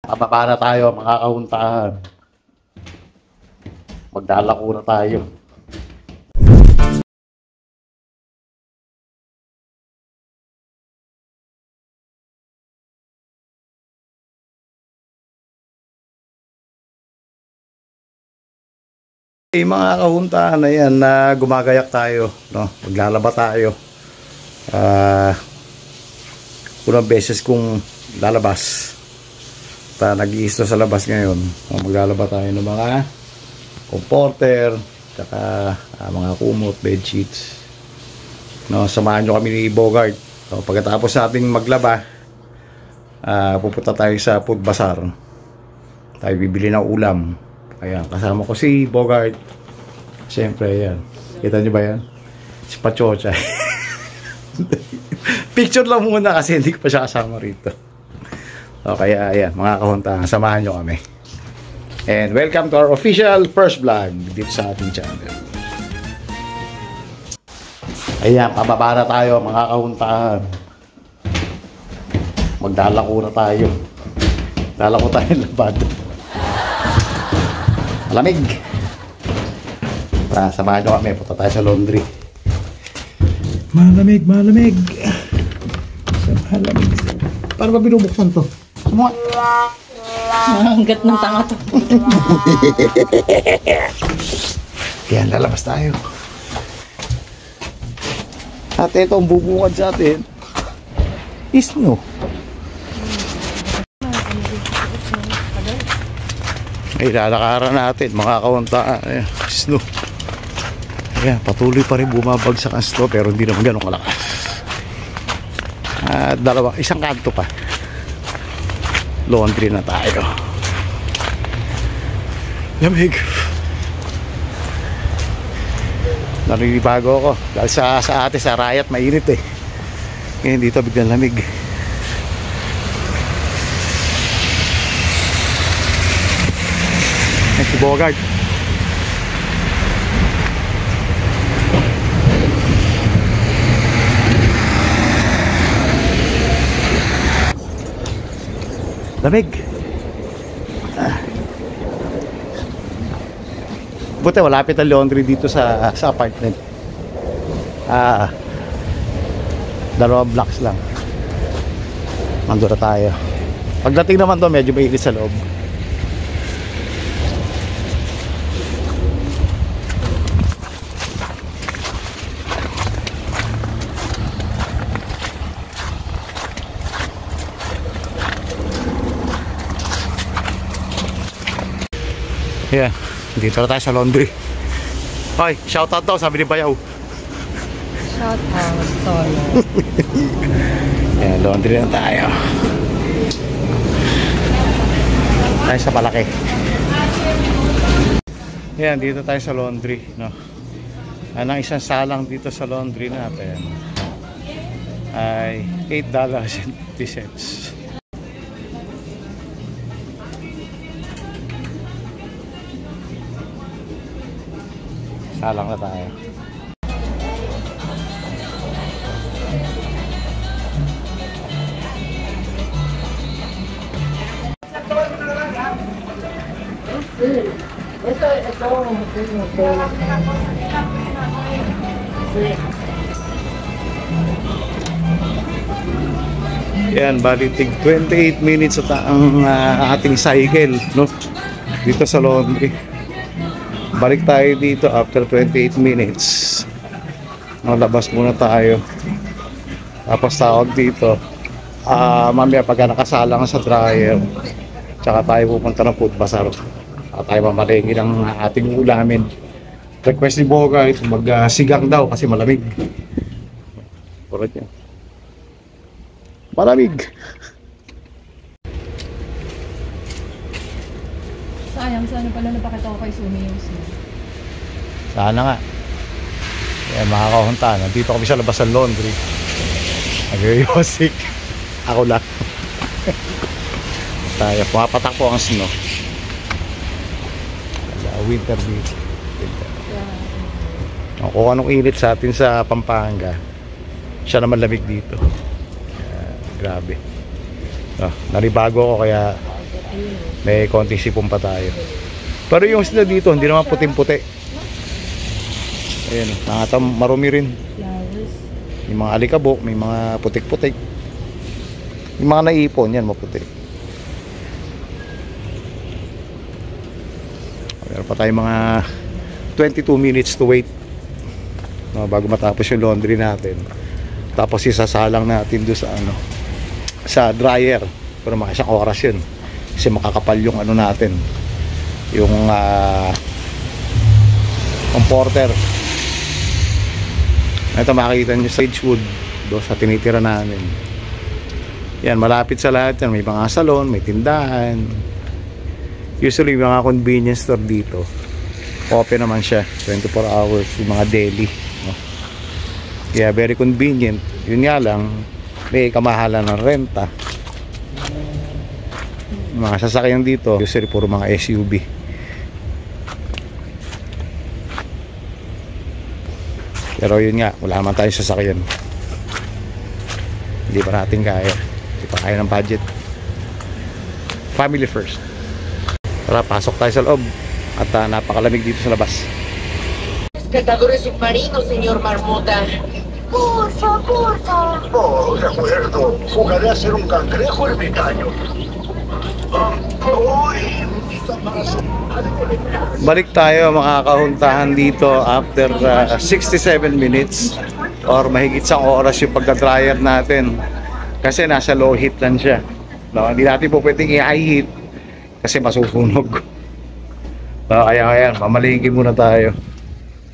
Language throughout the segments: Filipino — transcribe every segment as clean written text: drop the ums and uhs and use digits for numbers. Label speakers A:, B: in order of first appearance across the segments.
A: Pababa na tayo mga kahuntahan. Maglalako na tayo. Mga kahuntahan na yan na gumagayak tayo, no? Maglalaba tayo. Unang beses kong lalabas. Nag-iisto sa labas ngayon. Maglalaba tayo ng mga comforter, saka mga kumot, bedsheets. No, samahan nyo kami ni Bogart. So, pagkatapos nating maglaba, pupunta tayo sa food bazaar. Tayo bibili ng ulam. Ayan, kasama ko si Bogart. Siyempre, ayan. Kita nyo ba yan? Si Pachocha. Picture lang muna kasi hindi ko pa siya kasama rito. Okay, ayan, mga kahuntahan, samahan nyo kami. And welcome to our official first vlog dito sa ating channel. Ayan, pababa na tayo mga kahuntahan. Maglalako na tayo. Lalako tayo labad. Malamig. Samahan nyo kami, punta tayo sa laundry. Malamig, malamig. Malamig. Para ba binubuksan to? Sumuha.
B: Hanggat ng tanga to.
A: Yan, lalabas tayo. At ito, ang bubungad sa atin is no. Ay, lalakaran natin mga kahuntahan. Ayan, snow. Ayan, patuloy pa rin bumabagsak ang snow pero hindi naman ganun kalakas. Isang kanto pa. Laundry na tayo. Lamig. Narinibago ako dahil sa ate sa Rayat mainit eh. Ngayon dito biglang lamig. Si Bogart. Lamig. Buti malapit ang laundry dito sa apartment. Dalawang blocks lang. Nandun na tayo. Pagdating naman doon medyo mainit sa loob. Yeah, dito na tayo sa laundry. Hoy, shoutout daw, sabi ni Bayaw.
B: Shoutout, sorry.
A: Yeah, laundry na tayo. Tayo sa palaki. Yeah, dito tayo sa laundry, no. Ang isang salang dito sa laundry natin ay $8.50. Salang na tayo. Yan, bali tig 28 minutes at ang ating cycle, no? Dito sa laundry. Balik tayo dito after 28 minutes. Labas muna tayo. Tapos tawag dito. Mamaya pagka nakasalang sa dryer, tsaka tayo pupunta ng food bazaar. Tayo mamalengke ng ating ulamin. Request ni Bogart magsigang daw kasi malamig. Purot yan. Malamig.
B: Sayang, sana pala napakita ko kay Sumi yung Sumi.
A: Sana nga. Ayan, mga kahuntahan, nandito kami sa labas ng laundry. Nag-iosik. Ako lang. Tayo, pumapatak po ang snow. Winter dito. Yeah. Kung anong init sa atin sa Pampanga, siya naman lamig dito. Grabe. Naribago ako kaya May konting sipon pa tayo. Pero yung sila dito, hindi naman puting-puti. Ayan, marumi rin.
B: Flowers.
A: May mga alikabok, may mga putik-putik. Yung mga naipon, yan maputi. Meron pa tayong mga 22 minutes to wait bago matapos yung laundry natin. Tapos isasalang natin doon sa sa dryer. Pero mga isang oras yun. Kasi makakapal yung natin. Yung comforter. Ito makikita nyo sa Edgewood doon sa tinitira namin. Yan, malapit sa lahat yan. May mga salon, may tindahan. Usually mga convenience store dito open naman siya 24 hours, yung mga deli, no? Kaya very convenient. Yun nga lang, may kamahalan ng renta. Yung mga sasakyan dito usually puro mga SUV. Pero yun nga, wala naman tayong sasakyan. Hindi pa natin kaya. Hindi pa kaya ng budget. Family first. Tara, pasok tayo sa loob. At napakalamig dito sa labas.
C: Rescatadores submarinos, señor Marmota.
D: Porfa, porfa. Oh, de acuerdo. Jugaré a ser un cangrejo ermitaño. Uy,
A: Balik tayo mga kahuntahan dito after 67 minutes or mahigit sa oras yung pagka-dryer natin. Kasi nasa low heat lang siya. No, hindi natin po pwedeng i-high heat kasi masusunog. Kaya mamalingki muna tayo.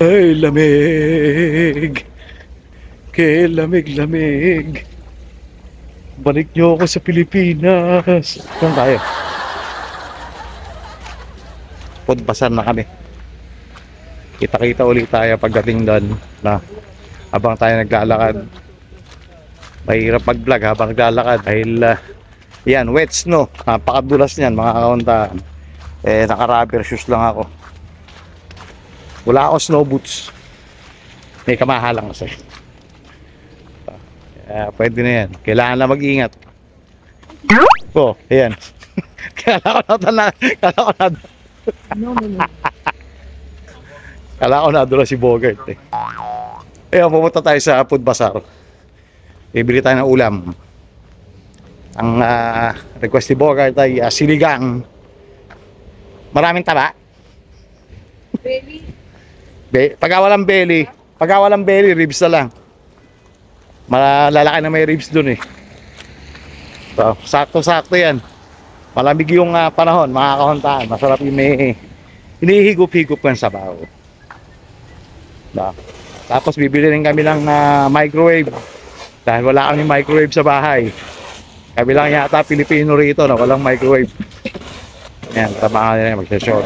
A: Ay, lamig. Kaya lamig. Balik nyo ako sa Pilipinas. Saan tayo? Podpasan na kami. Kita-kita ulit tayo pagdating doon na habang tayo naglalakad. Mahirap mag-vlog habang naglalakad dahil yan, wet snow. Napakadulas niyan mga kauntahan. Naka-rubber shoes lang ako. Wala ako snow boots. May kamahalang kasi. Pwede na yan. Kailangan na mag-ingat. Oh, ayan. Kala ko na doon si Bogart eh. Ayun, pumunta tayo sa food bazaar. Bibili tayo ng ulam. Ang request ni Bogart ay sinigang. Maraming taba.
B: Belly.
A: Pagka walang belly, ribs na lang. Malalaki na may ribs dun eh. So, sakto-sakto yan. Malamig yung panahon, mga kahuntaan. Masarap yung may hinihigop-higop kan sabaw. Tapos bibili rin kami ng microwave. Dahil wala kami microwave sa bahay. Kami lang yata Pilipino rito na walang microwave. Ayan, tabangan nila magsashort.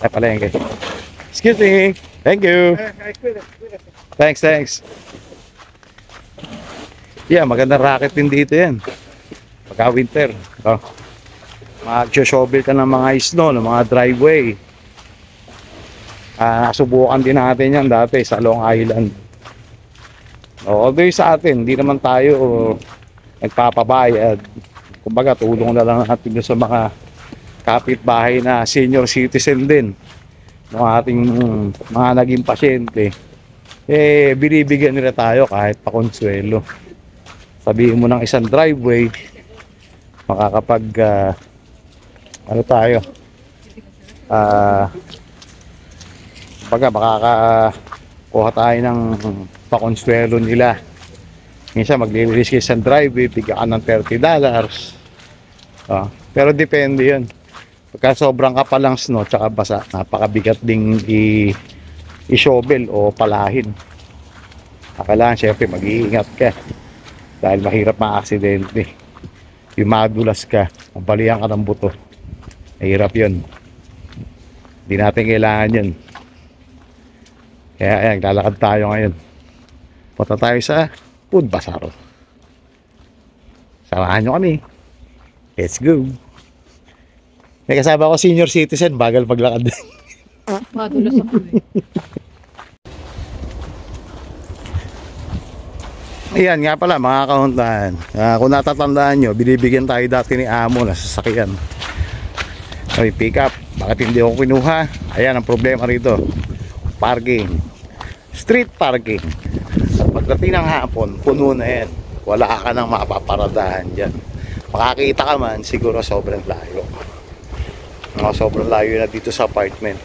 A: Ay pala yan guys. Excuse me. Thank you. Thanks. Yeah, magandang racket din dito yan. Pagka winter. Mag-shovel ka ng mga snow, ng mga driveway. Nasubukan din natin yan dati sa Long Island. Although sa atin, hindi naman tayo nagpapabayad. Kumbaga, tulong na lang natin sa mga kapitbahay na senior citizen din. Ng ating mga naging pasyente. Binibigyan nila tayo kahit pakonsuelo. Sabihin mo ng isang driveway, makakapag, makakakuha tayo ng pakonsuelo nila. Minsan maglilinis kayo sa driveway, bigyan ka ng $30. Pero depende yun. Pagka sobrang kapal lang snow tsaka basa, napakabigat ding i-shovel o palahin. Kailangan syempre mag-iingat ka dahil mahirap ma-aksidente. Yung madulas ka, mabalihan ka ng buto, mahirap yun. Hindi natin kailangan yun. Kaya ayan, lalakad tayo ngayon. Punta tayo sa food bazaar. Samahan nyo kami. Let's go. May kasama ko senior citizen, bagal maglakad.
B: Madulas ako eh.
A: Ayan nga pala mga kauntahan, kung natatandaan nyo, binibigyan tayo dati ni Amo na sasakyan. May pick up, bakit hindi ako kinuha? Ayan ang problema rito, parking, street parking. Pagdating ng hapon, puno na yan, wala ka nang mapaparadahan dyan. Makakita ka man, siguro sobrang layo. Sobrang layo na dito sa apartment.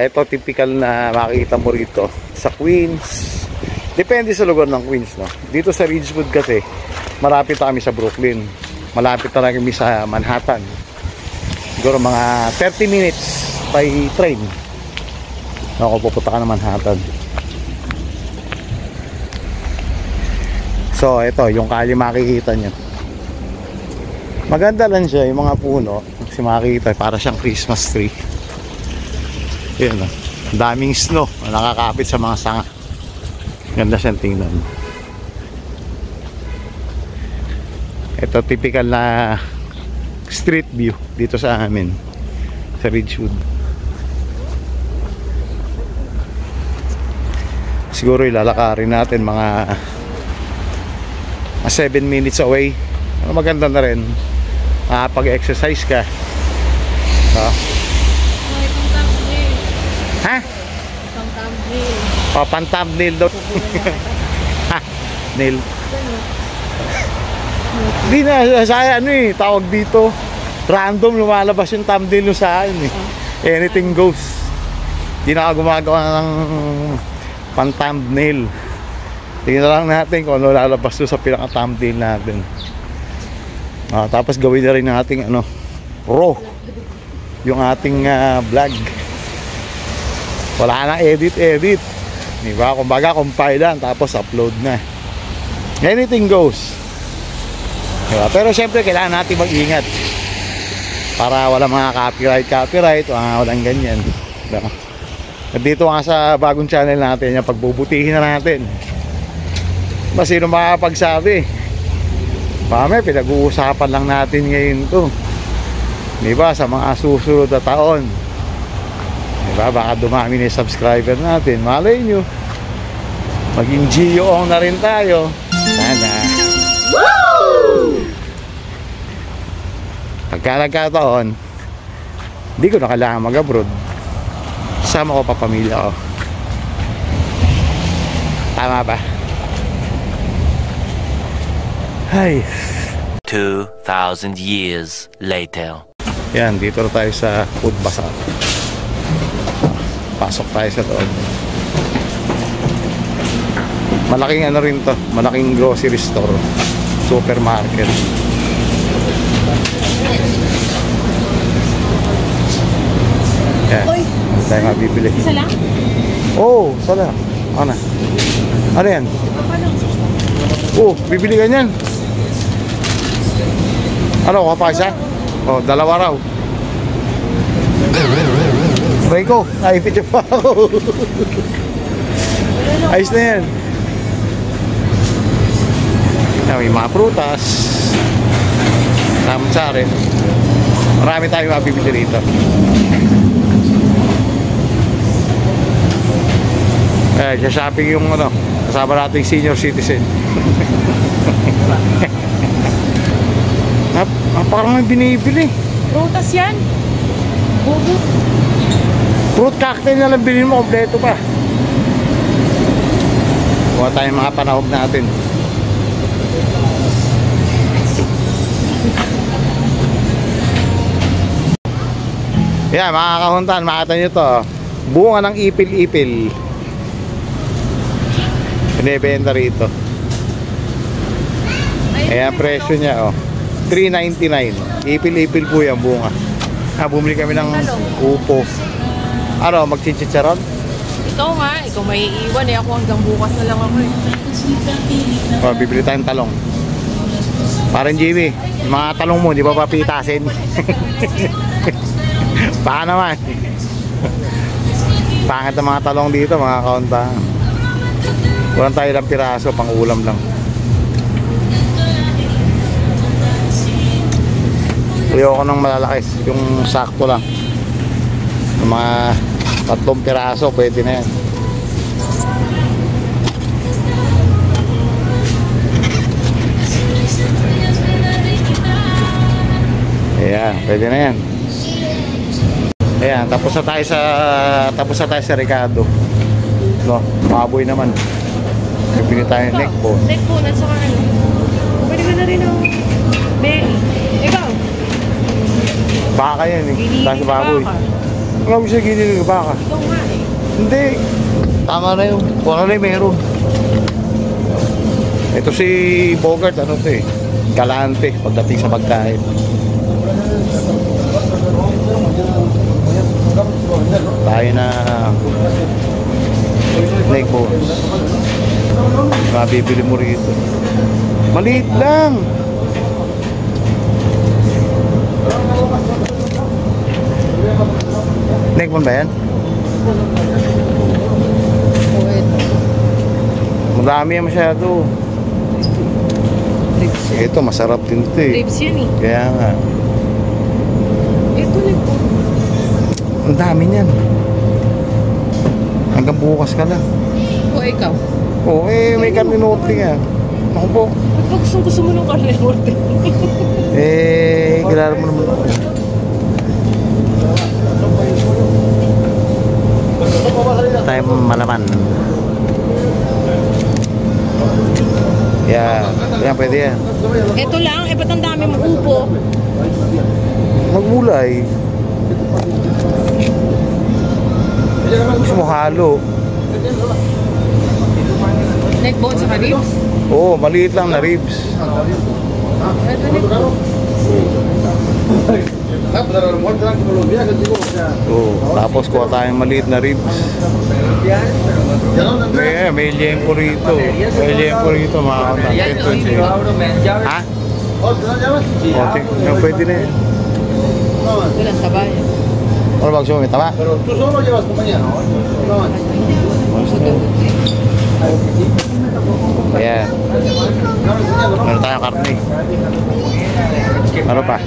A: Ito typical na makikita mo rito sa Queens. Depende sa lugar ng Queens, no? Dito sa Ridgewood kasi, malapit kami sa Brooklyn. Malapit na kami sa Manhattan. Siguro mga 30 minutes by train. Ako, pupunta ka na Manhattan. So, ito, yung kalye makikita nyo. Maganda lang siya, yung mga puno. Kasi makikita, para siyang Christmas tree. Yan, no? Daming snow. Nakakapit sa mga sanga. Ganda siyang tingnan. Ito typical na street view dito sa amin sa Ridgewood. Siguro ilalakarin natin mga 7 minutes away. Maganda na rin pag-exercise ka. Ha? Pan-thumbnail daw. Nail. Hindi na sa ano tawag dito. Random lumalabas yung thumbnail nyo sa akin Anything goes. Hindi na ako gumagawa ng pan-thumbnail. Tingnan lang natin kung ano lalabas doon sa pinaka-thumbnail natin. Tapos gawin na rin natin raw yung ating vlog. Wala na edit. Diba? Kumbaga compile lang tapos upload na. Anything goes. Diba? Pero syempre kailangan natin mag-ingat para wala mga copyright walang ganyan. Diba? At dito nga sa bagong channel natin, yung pagbubutihin na natin. Mas sino makakapagsabi? Pame, pinag-uusapan lang natin ngayon to. Diba? Sa mga susunod na taon. Diba? Baka dumami na yung subscriber natin. Malay nyo, maging GO na rin tayo. Sana. Pagka nagkataon, hindi ko na kailangan mag-abroad. Sama ko pa pamilya ko. Tama ba? Ay.
E: 2,000 years later.
A: Yan, dito na tayo sa food bazaar. Pasok tayo sa loob. Malaking ano rin to, malaking grocery store, supermarket. Yan, ano tayo mabibili?
B: Isa lang?
A: Oo, isa lang. Ano? Ano yan? Oo, bibili ka niyan. Ano, kapag isa? Oo, dalawa raw. Try ko, naipit pa ako. Ayos na yan. May mga prutas, tamsari. Marami tayong mabibili rito. Sa shopping yung kasama nating senior citizen. Parang may binibili.
B: Prutas yan. Bugo.
A: Fruit cocktail na lang bilhin mo, kompleto pa. Kuha tayong mga panahog natin. Yan, mga kahuntan, makita nyo to. Bunga ng ipil-ipil. Binibenta rito. Ayan, presyo niya, $3.99. Ipil-ipil po yan, bunga. Bumili kami ng upo. Ano, magchichicharon?
B: Ikaw nga, ikaw may iiwan ako hanggang bukas na lang ako
A: Bibili tayong talong. Parang Jimmy, yung mga talong mo, di ba papitasin? Baka naman. Pangit ang mga talong dito, mga kaunta. Kulang tayo ng piraso, pang ulam lang. Ayoko nang malalaki, yung sakto lang. Yung mga 3 piraso, pwede na yan. Pwede na yan. Ayan, tapos na tayo sa Ricardo. No, maboy naman. Pili tayo neck bone.
B: Neck bone at saka ano. Pwede ka na rin ang belly. Ikaw?
A: Baka yan eh.
B: Giniling
A: Tapos
B: na
A: baboy.
B: baka.
A: Wala mo siya giniling na baka.
B: Ikaw nga eh.
A: Hindi. Tama na yun. Kung ano na yung meron. Ito si Bogart, ano to eh. Galante pagdating sa pagkain. Tayo na neck bones. Mabibili mo rito. Maliit lang. Neck bone ba yan? Madami yan masyado.
B: Ribs.
A: Ito masarap din ito eh.
B: Ribs yun eh.
A: Kaya nga.
B: Ito neck bone.
A: Ang dami niyan. Hanggang bukas ka lang.
B: O ikaw?
A: Oo, may karninote nga. Ako po.
B: Ba't ba gusto mo ng karninote?
A: Kilala mo naman ako. Tayo malaman. Yan, pwede yan.
B: Ito lang, ba't ang dami mong upo?
A: Magmulay. Gusto mo halo.
B: Neck bone sa ribs?
A: Oo, maliit lang na ribs.
B: Ito neck bone.
A: Oo, tapos kuha tayong maliit na ribs. May liempo rito. May liempo rito, mga kontak. Ha? O, pwede na yan.
B: Walang sabay.
A: Ano ba gusto mo? May tama?
D: Pero tú solo llevas compañía, ¿no?
A: Ayan. Meron tayong karne. Ano pa?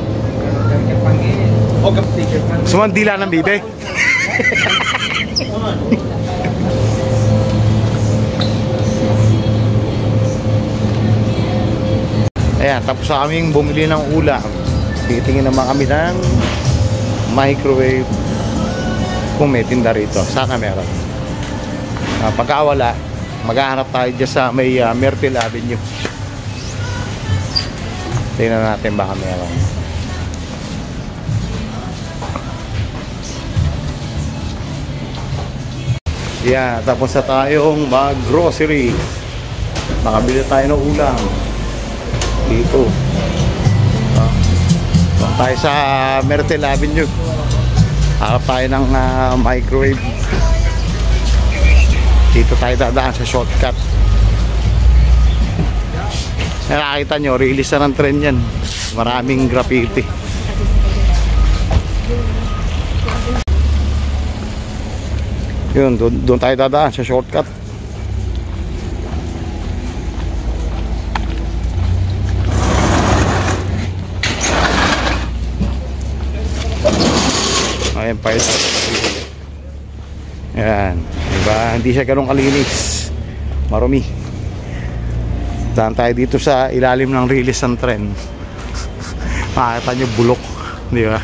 A: Sumandila ng bibe. Ayan, tapos sa aming bumili ng ulam. Titingin naman kami ng microwave kung may tinda rito. Sana meron. Pagka wala, maghahanap tayo dyan sa may Myrtle Avenue. Tingnan natin baka meron. Yeah, tapos na tayong mag-grocery. Nakabili tayo ng ulam dito. Doon tayo sa Myrtle Avenue. Harap tayo ng microwave. Dito tayo dadaan sa shortcut. Nakakita nyo, release na ng trend yan. Maraming graffiti. Yun, doon tayo dadaan sa shortcut. Ayan pa ito. Ayan. Diba? Hindi siya ganun kalinis. Marumi. Daan tayo dito sa ilalim ng release ng trend. Makakita nyo bulok. Diba?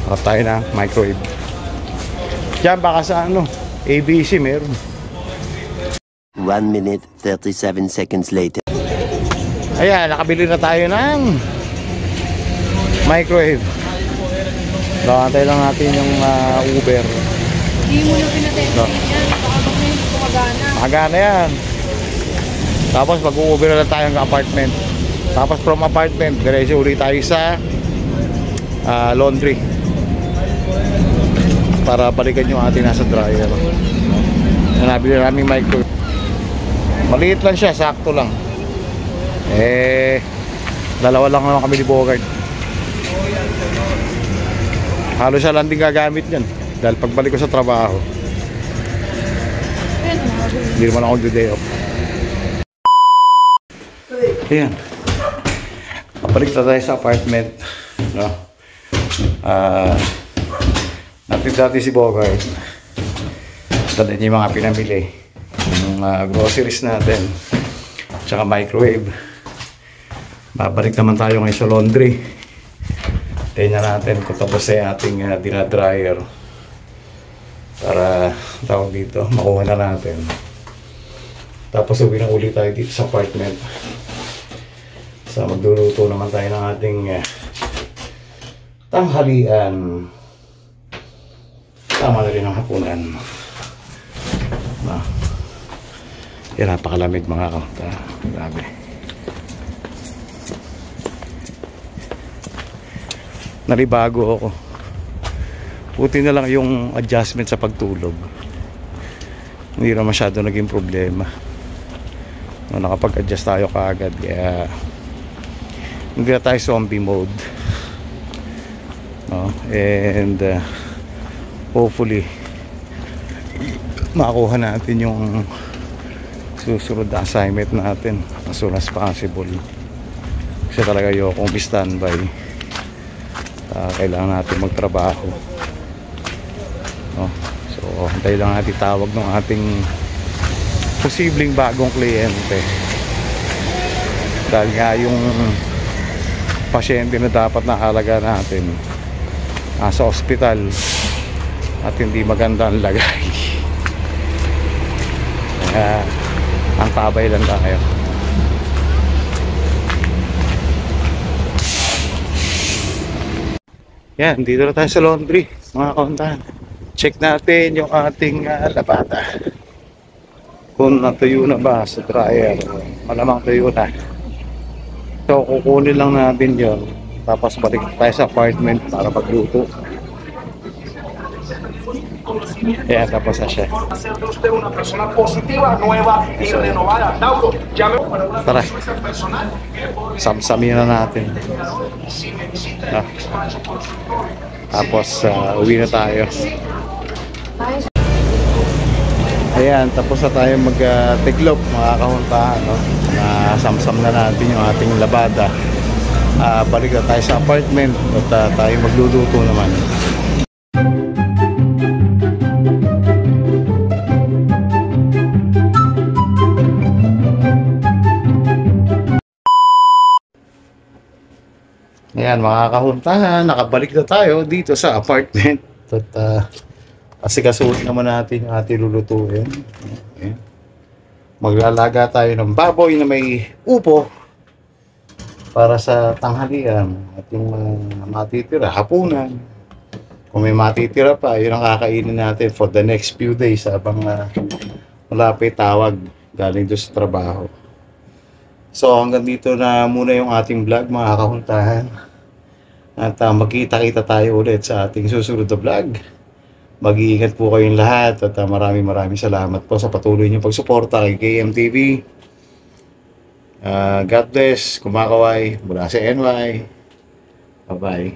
A: Harap tayo na microwave. Diyan baka sa ano ABC meron.
E: 1 minute 37 seconds later.
A: Ayan, nakabili na tayo ng microwave. Nakantay lang natin yung Uber.
B: Hindi mo na pinatensya
A: No.
B: yan. Baka bang hindi kumagana.
A: Magana yan. Tapos mag-Uber na tayo ng apartment. Tapos from apartment, diretso ulit tayo sa laundry. Para balikan yung ating nasa dryer. Nabili namin microwave. Maliit lang siya, sakto lang. Dalawa lang naman kami ni Bogart. Halos siya lang din gagamit yan. Dahil pagbalik ko sa trabaho, hindi naman ako day off. Ayan. Balik na tayo sa apartment. No? Natin dati si Bogart. Dali niya yung mga pinamili. Yung groceries natin. Tsaka microwave. Babalik naman tayo ngayon sa laundry. Tingnan natin kung tapos na ating dinadryer. Para tawag dito, makuha na natin. Tapos uwi na ulit tayo dito sa apartment. So magluluto naman tayo ng ating tanghalian. Tama na rin ang hapunan. Yan, napakalamig mga kaunta. Grabe. Nalibago ako. Buti na lang yung adjustment sa pagtulog. Hindi na masyado naging problema. Nakapag-adjust tayo kaagad. Kaya hindi na tayo zombie mode. And hopefully makuha natin yung susunod na assignment natin as soon as possible. Kasi talaga yung standby. Kailangan natin magtrabaho. So hintay lang natin tawag ng ating posibleng bagong kliyente. Dahil nga yung pasyente na dapat nakalaga natin nasa ospital at hindi maganda ang lagay. Kaya ang tabay lang tayo. Yan, dito na tayo sa laundry mga kauntahan. Check natin yung ating labada kung natuyo na ba sa dryer. Malamang tuyo na. So kukunin lang natin yon, tapos balik tayo sa apartment para magluto. Ayan, tapos na siya. Tara, samsamin na natin. Tapos uwi na tayo. Ayan, tapos na tayo mag-tiglop mga kahuntahan, no? Samsam na natin yung ating labada. Balik na tayo sa apartment at tayo magluluto naman. Ayan mga kahuntahan, nakabalik na tayo dito sa apartment. At asikasuhin naman natin yung ating lulutuin. Ayan. Maglalaga tayo ng baboy na may upo para sa tanghalian. At yung matitira, hapunan. Kung may matitira pa, yun ang kakainin natin for the next few days habang malapit tawag galing doon sa trabaho. So hanggang dito na muna yung ating vlog mga kahuntahan. At magkita-kita tayo ulit sa ating susunod na vlog. Mag-iingat po kayong lahat at maraming salamat po sa patuloy niyong pagsuporta kay KMTV. God bless, kumakaway mula sa NY. Bye-bye.